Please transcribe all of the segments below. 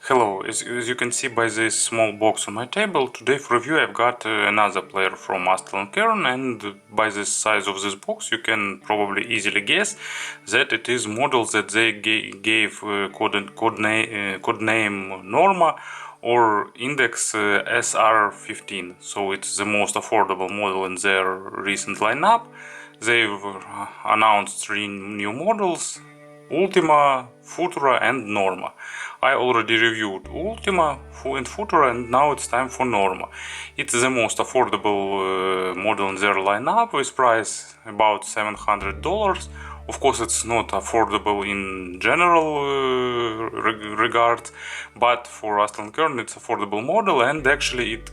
Hello, as you can see by this small box on my table, today for review I've got another player from Astell&Kern, and by the size of this box you can probably easily guess that it is model that they gave code name Norma or index SR15, so it's the most affordable model in their recent lineup. They've announced 3 new models: Ultima, Futura and Norma. I already reviewed Ultima and Futura, and now it's time for Norma. It's the most affordable model in their lineup, with price about $700. Of course, it's not affordable in general regards, but for Astell&Kern it's affordable model, and actually it,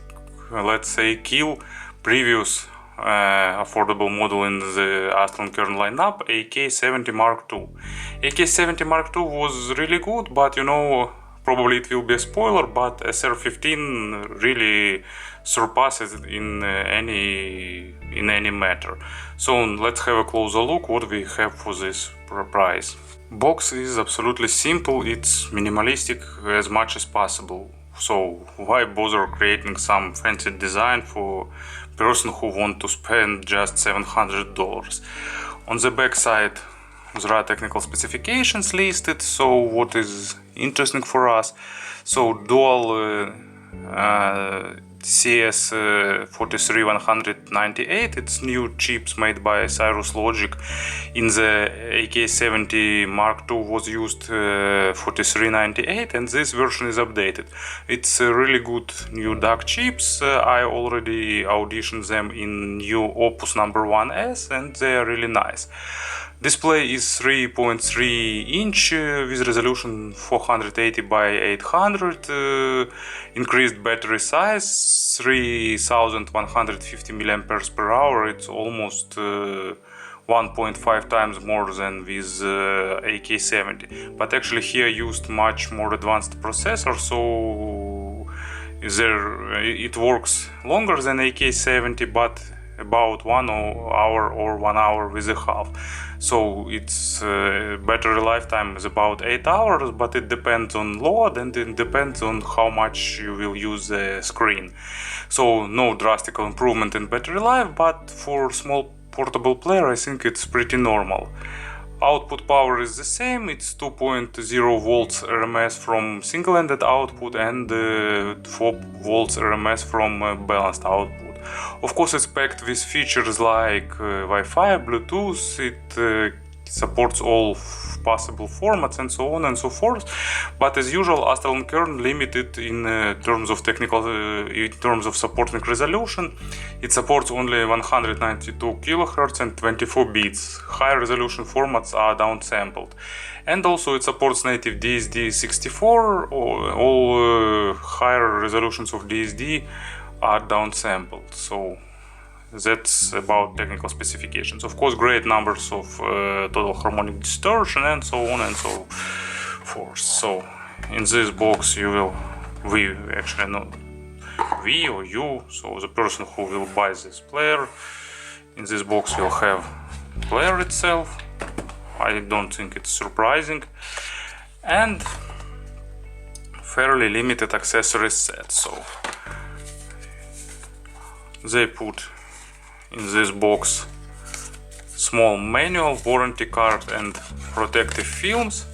let's say, kill previous affordable model in the Astell&Kern lineup, AK-70 Mark II. AK-70 Mark II was really good, but you know, probably it will be a spoiler, but SR15 really surpasses it in any matter. So let's have a closer look what we have for this price. Box is absolutely simple, it's minimalistic as much as possible. So why bother creating some fancy design for person who want to spend just $700? On the back side there are technical specifications listed. So what is interesting for us? So dual CS43198, it's new chips made by Cirrus Logic. In the AK-70 Mark II was used 4398, and this version is updated. It's really good new DAC chips. I already auditioned them in new Opus number 1S, and they are really nice. Display is 3.3 inch with resolution 480 by 800, increased battery size 3150 mAh. It's almost 1.5 times more than with AK-70, but actually here used much more advanced processor, so it works longer than AK-70, but about 1 hour or 1 hour with a half. So its battery lifetime is about 8 hours, but it depends on load and it depends on how much you will use the screen. So no drastic improvement in battery life, but for small portable player I think it's pretty normal. Output power is the same, it's 2.0 volts RMS from single-ended output and 4 volts RMS from balanced output. Of course, it's packed with features like Wi-Fi, Bluetooth, it supports all possible formats and so on and so forth, but as usual Astell&Kern limited in terms of technical, in terms of supporting resolution. It supports only 192 kHz and 24 bits. High resolution formats are downsampled, and also it supports native DSD64. All higher resolutions of DSD are downsampled. So that's about technical specifications. Of course, great numbers of total harmonic distortion and so on and so forth. So in this box you will, we or you, so the person who will buy this player, in this box will have player itself. I don't think it's surprising, and fairly limited accessories set. So they put in this box small manual, warranty card and protective films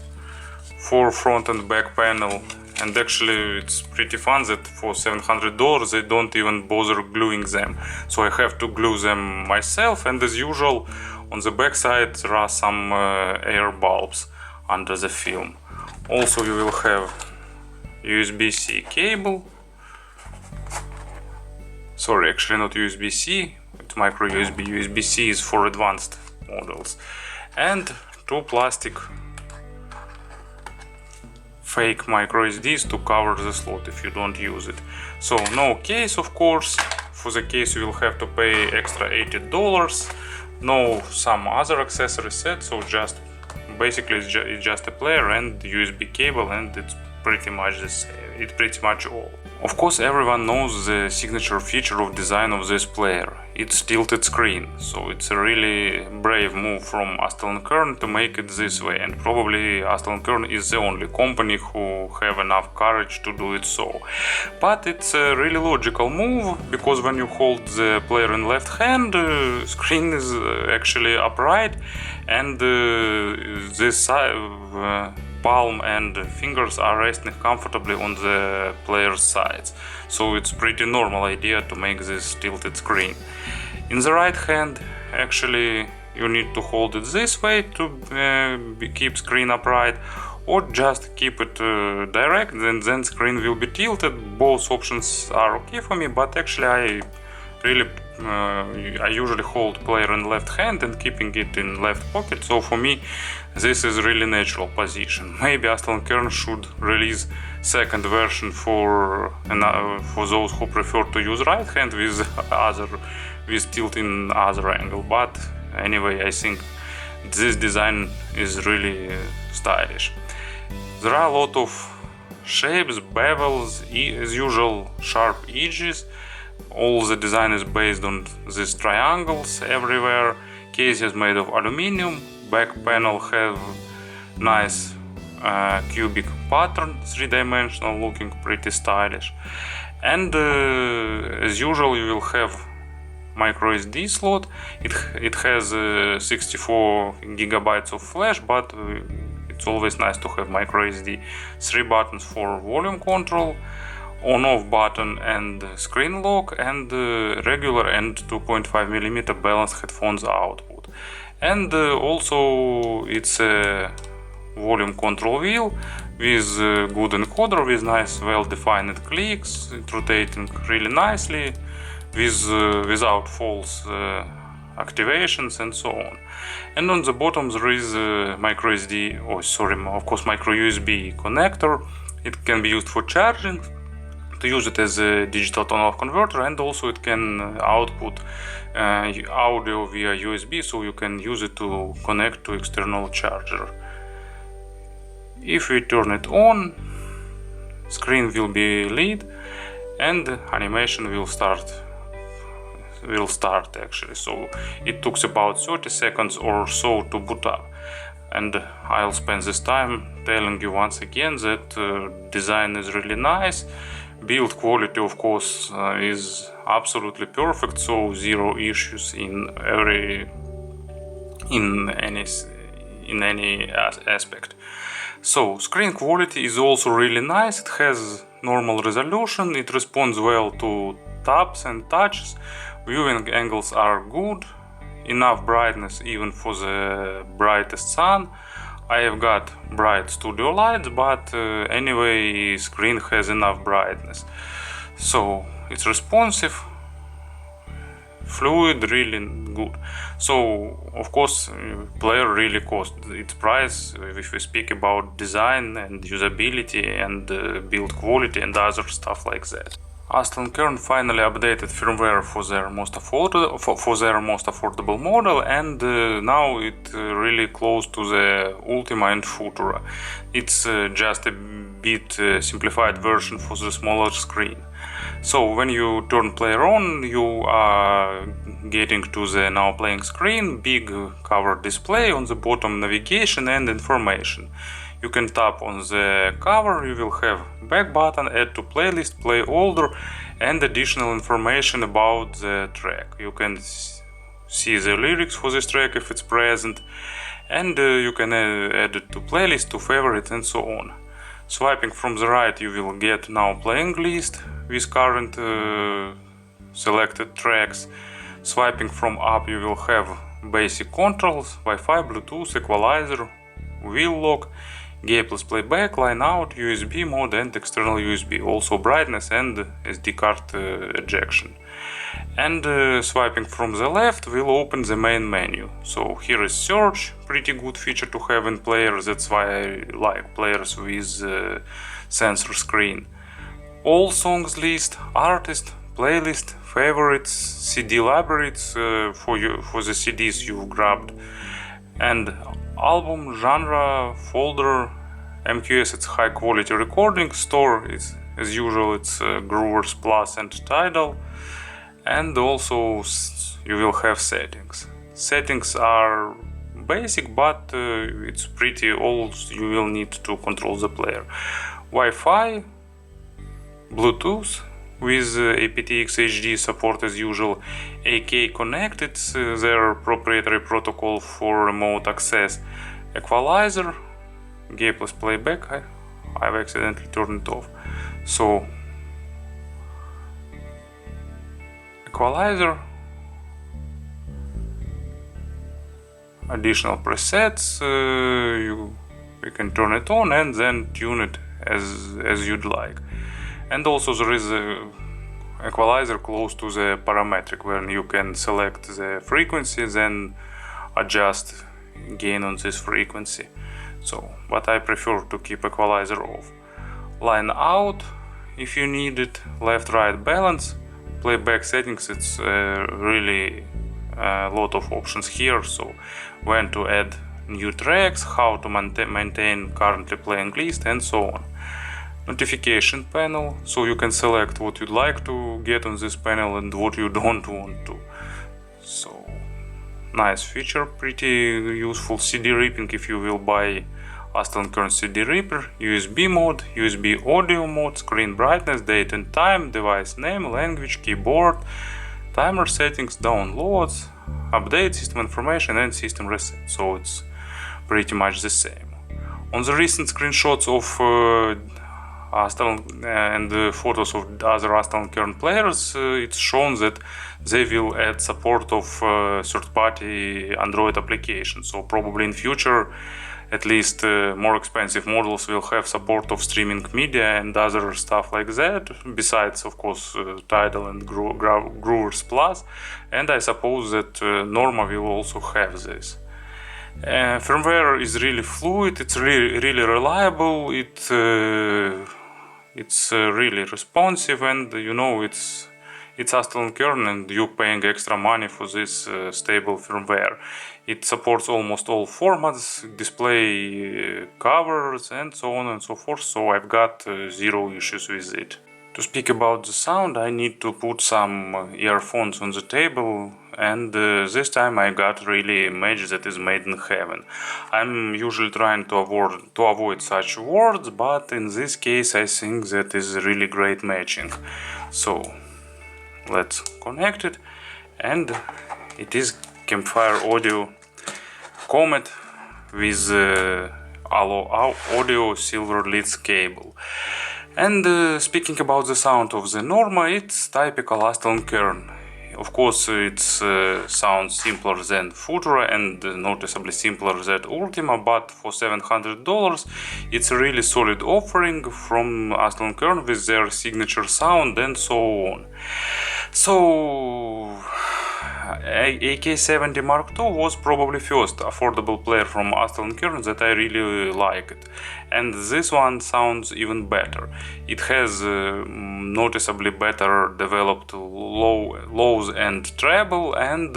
for front and back panel. And actually it's pretty fun that for $700 they don't even bother gluing them, so I have to glue them myself. And as usual on the back side there are some air bulbs under the film. Also you will have USB-C cable. Sorry, actually not USB-C, it's micro USB. USB-C is for advanced models. And 2 plastic fake micro SDs to cover the slot if you don't use it. So no case, of course. For the case you will have to pay extra $80. No some other accessory set, so just basically it's just a player and USB cable, and it's pretty much the same. It's pretty much all. Of course, everyone knows the signature feature of design of this player. It's tilted screen, so it's a really brave move from Astell&Kern to make it this way, and probably Astell&Kern is the only company who have enough courage to do it so. But it's a really logical move, because when you hold the player in left hand, screen is actually upright, and this palm and fingers are resting comfortably on the player's sides. So it's pretty normal idea to make this tilted screen. In the right hand, actually you need to hold it this way to keep screen upright, or just keep it direct, then screen will be tilted. Both options are okay for me, but actually I usually hold player in left hand and keeping it in left pocket, so for me this is really natural position. Maybe Astell&Kern should release second version for those who prefer to use right hand with tilt in other angle, but anyway, I think this design is really stylish. There are a lot of shapes, bevels, as usual sharp edges. All the design is based on these triangles everywhere. Case is made of aluminum. Back panel have nice cubic pattern, three-dimensional, looking pretty stylish. And as usual, you will have micro SD slot. It has 64 gigabytes of flash, but it's always nice to have micro SD. 3 buttons for volume control, on-off button and screen lock, and regular and 2.5mm balanced headphones output. And also it's a volume control wheel with good encoder, with nice well-defined clicks, it rotating really nicely, without false activations and so on. And on the bottom there is micro SD, of course micro USB connector. It can be used for charging, to use it as a digital tone-off converter, and also it can output audio via USB, so you can use it to connect to external charger. If we turn it on, screen will be lit and animation will start actually. So it took about 30 seconds or so to boot up, and I'll spend this time telling you once again that design is really nice. Build quality, of course, is absolutely perfect, so zero issues in any aspect. So screen quality is also really nice. It has normal resolution, it responds well to taps and touches, viewing angles are good, enough brightness even for the brightest sun. I have got bright studio lights, but anyway, screen has enough brightness. So it's responsive, fluid, really good. So of course, player really cost its price if we speak about design and usability and build quality and other stuff like that. Astell&Kern finally updated firmware for their most affordable model, and now it really close to the Ultima and Futura. It's just a bit simplified version for the smaller screen. So when you turn player on, you are getting to the now playing screen, big cover display, on the bottom navigation and information. You can tap on the cover, you will have back button, add to playlist, play older, and additional information about the track. You can see the lyrics for this track if it's present, and you can add it to playlist, to favorite, and so on. Swiping from the right, you will get now playing list with current selected tracks. Swiping from up, you will have basic controls, Wi-Fi, Bluetooth, equalizer, wheel lock, gay plus playback, line out, USB mode and external USB, also brightness and SD card ejection. And swiping from the left will open the main menu. So here is search, pretty good feature to have in players, that's why I like players with sensor screen. All songs list, artist, playlist, favorites, CD libraries for the CDs you've grabbed, and album, genre, folder, MQS, it's high quality recording. Store is, as usual, it's Groover's Plus and Tidal. And also you will have settings. Settings are basic, but it's pretty old. You will need to control the player. Wi-Fi, Bluetooth with aptX HD support as usual. AK Connect, it's their proprietary protocol for remote access. Equalizer, gapless playback. I've accidentally turned it off. So equalizer, additional presets, you can turn it on and then tune it as you'd like. And also there is a equalizer close to the parametric where you can select the frequency, then adjust gain on this frequency. So, but I prefer to keep equalizer off. Line out if you need it. Left right balance. Playback settings, it's really a lot of options here. So when to add new tracks, how to maintain currently playing list, and so on. Notification panel, so you can select what you'd like to get on this panel and what you don't want to. So nice feature, pretty useful. CD ripping if you will buy Astell&Kern CD Ripper, USB mode, USB audio mode, screen brightness, date and time, device name, language, keyboard, timer settings, downloads, update, system information and system reset. So it's pretty much the same. On the recent screenshots of and the photos of other Astell&Kern players, it's shown that they will add support of third-party Android applications. So probably in future, at least more expensive models will have support of streaming media and other stuff like that, besides of course Tidal and Groover's Plus, and I suppose that Norma will also have this. Firmware is really fluid, it's really reliable, it's really responsive, and you know it's Astell&Kern and you're paying extra money for this stable firmware. It supports almost all formats, display covers and so on and so forth, so I've got zero issues with it. To speak about the sound, I need to put some earphones on the table, and this time I got really a match that is made in heaven. I'm usually trying to avoid such words, but in this case I think that is really great matching. So let's connect it, and it is Campfire Audio Comet with audio silver leads cable. And speaking about the sound of the Norma, it's typical Astell&Kern. Of course, it sounds simpler than Futura and noticeably simpler than Ultima, but for $700 it's a really solid offering from Astell&Kern with their signature sound and so on. So AK-70 Mark II was probably first affordable player from Astell&Kern that I really liked, and this one sounds even better. It has noticeably better developed lows and treble, and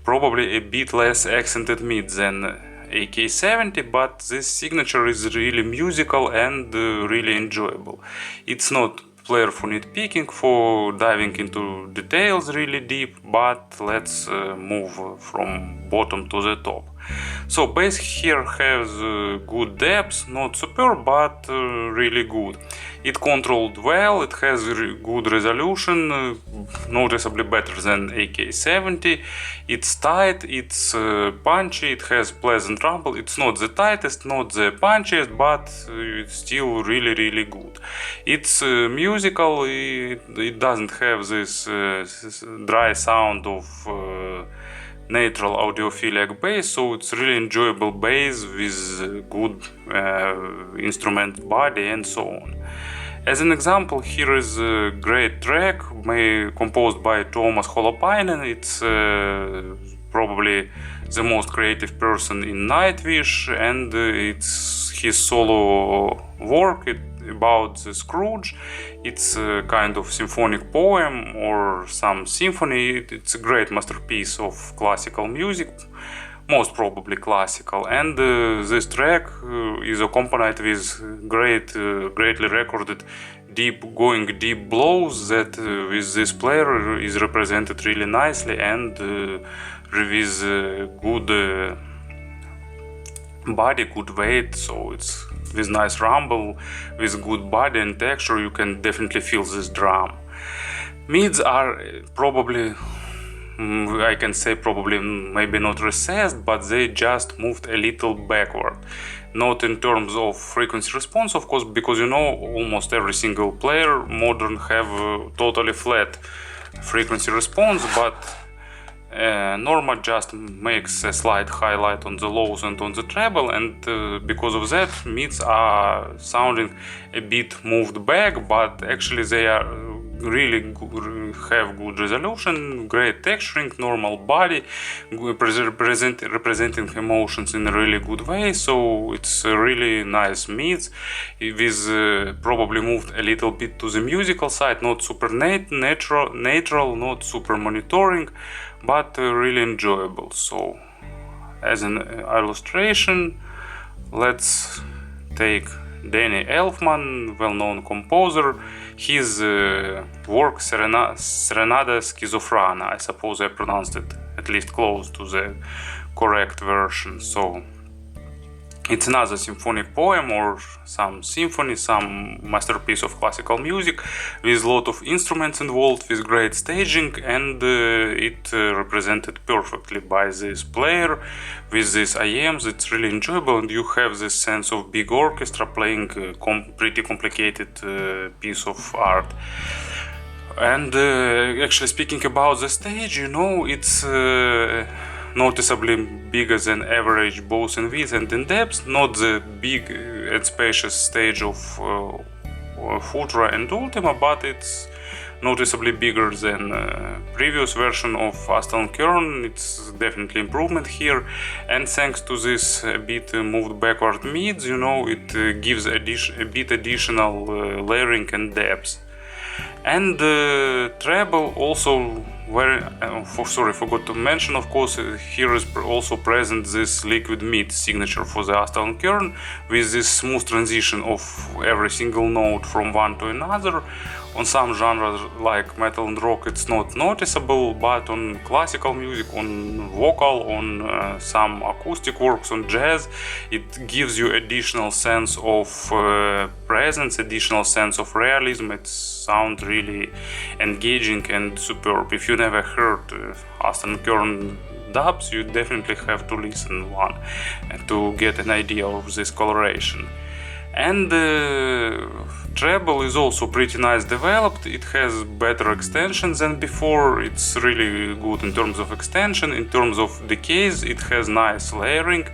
probably a bit less accented mid than AK-70, but this signature is really musical and really enjoyable. It's not player for nitpicking, for diving into details really deep, but let's move from bottom to the top. So bass here has good depth, not super, but really good. It controlled well, it has good resolution, noticeably better than AK-70. It's tight, it's punchy, it has pleasant rumble. It's not the tightest, not the punchiest, but it's still really good. It's musical, it doesn't have this dry sound of natural audiophilic bass, so it's really enjoyable bass with good instrument body and so on. As an example, here is a great track composed by Tuomas Holopainen. It's probably the most creative person in Nightwish, and it's his solo work about the Scrooge. It's a kind of symphonic poem or some symphony. It's a great masterpiece of classical music, most probably classical. And this track is accompanied with greatly recorded going deep blows that with this player is represented really nicely, and with good body, good weight, so it's with nice rumble, with good body and texture. You can definitely feel this drum. Mids are probably, I can say probably maybe not recessed, but they just moved a little backward. Not in terms of frequency response, of course, because almost every single player modern have totally flat frequency response, but Norma just makes a slight highlight on the lows and on the treble, and because of that mids are sounding a bit moved back, but actually they are really have good resolution, great texturing, normal body, representing emotions in a really good way. So it's a really nice mids with probably moved a little bit to the musical side, not super natural, not super monitoring, but really enjoyable. So as an illustration, let's take Danny Elfman, well-known composer. His work Serenada Schizophrana, I suppose I pronounced it at least close to the correct version. So it's another symphonic poem or some symphony, some masterpiece of classical music with a lot of instruments involved, with great staging, and it represented perfectly by this player with these IMs. It's really enjoyable, and you have this sense of big orchestra playing a pretty complicated piece of art. And actually speaking about the stage, it's noticeably bigger than average both in width and in depth, not the big and spacious stage of Futura and Ultima, but it's noticeably bigger than previous version of Astell&Kern. It's definitely improvement here, and thanks to this a bit moved backward mids, it gives a bit additional layering and depth. And treble also forgot to mention, of course, here is also present this liquid mid signature for the Astell&Kern, with this smooth transition of every single note from one to another. On some genres like metal and rock it's not noticeable, but on classical music, on vocal, on some acoustic works, on jazz, it gives you additional sense of presence, additional sense of realism. It sounds really engaging and superb. If you never heard Astell&Kern dubs, you definitely have to listen one to get an idea of this coloration. And treble is also pretty nice developed. It has better extensions than before. It's really good in terms of extension. In terms of decays, it has nice layering,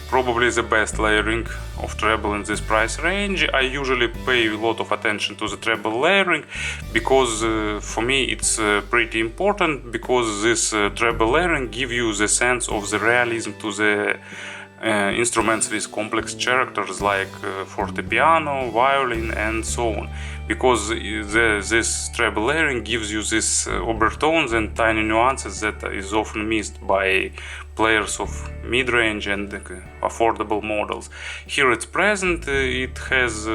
probably the best layering of treble in this price range. I usually pay a lot of attention to the treble layering because for me it's pretty important, because this treble layering gives you the sense of the realism to the instruments with complex characters like fortepiano, violin, and so on, because this treble layering gives you these overtones and tiny nuances that is often missed by players of mid-range and affordable models. Here it's present, it has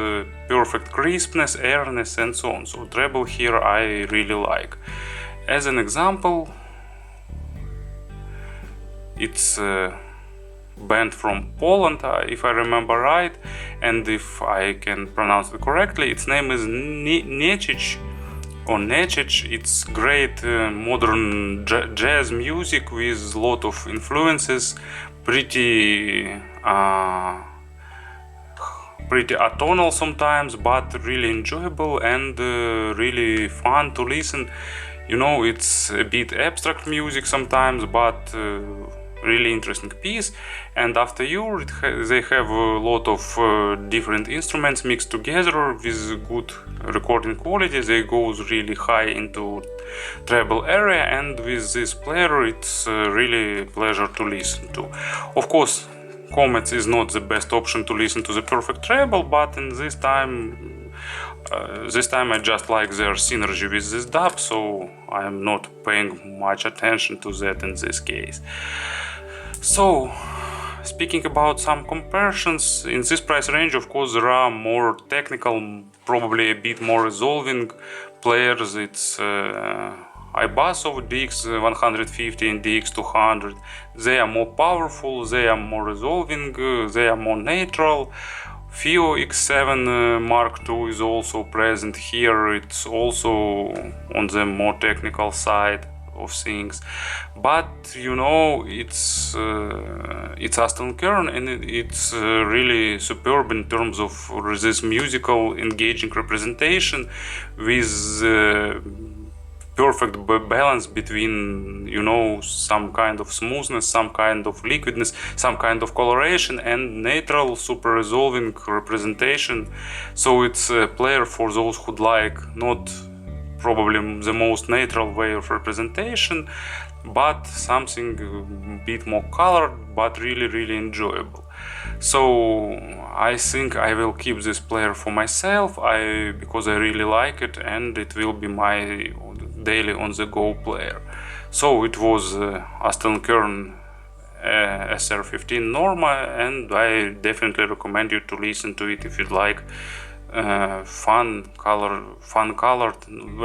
perfect crispness, airiness, and so on. So treble here I really like. As an example, it's band from Poland, if I remember right, and if I can pronounce it correctly. Its name is Necic or Necic. It's great modern jazz music with a lot of influences, pretty atonal sometimes, but really enjoyable and really fun to listen. It's a bit abstract music sometimes, but really interesting piece. And after you, they have a lot of different instruments mixed together with good recording quality. They go really high into treble area, and with this player it's really a pleasure to listen to. Of course, Comets is not the best option to listen to the perfect treble, but in this time I just like their synergy with this dub, so I'm not paying much attention to that in this case. So, speaking about some comparisons, in this price range, of course, there are more technical, probably a bit more resolving players. It's iBus of DX150 and DX200. They are more powerful, they are more resolving, they are more neutral. FIO X7 Mark II is also present here. It's also on the more technical side of things, but you know, it's Astell&Kern, and it's really superb in terms of this musical engaging representation with perfect balance between, you know, some kind of smoothness, some kind of liquidness, some kind of coloration, and natural super resolving representation. So it's a player for those who'd like not probably the most natural way of representation, but something a bit more colored, but really enjoyable. So I think I will keep this player for myself, because I really like it, and it will be my daily on the go player. So it was Astell&Kern SR15 Norma, and I definitely recommend you to listen to it if you'd like fun colored,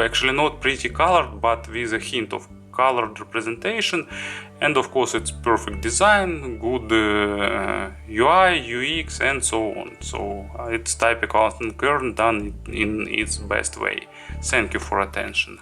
actually not pretty colored, but with a hint of colored representation, and of course it's perfect design, good UI, UX, and so on. So it's typical Astell&Kern done in its best way. Thank you for attention.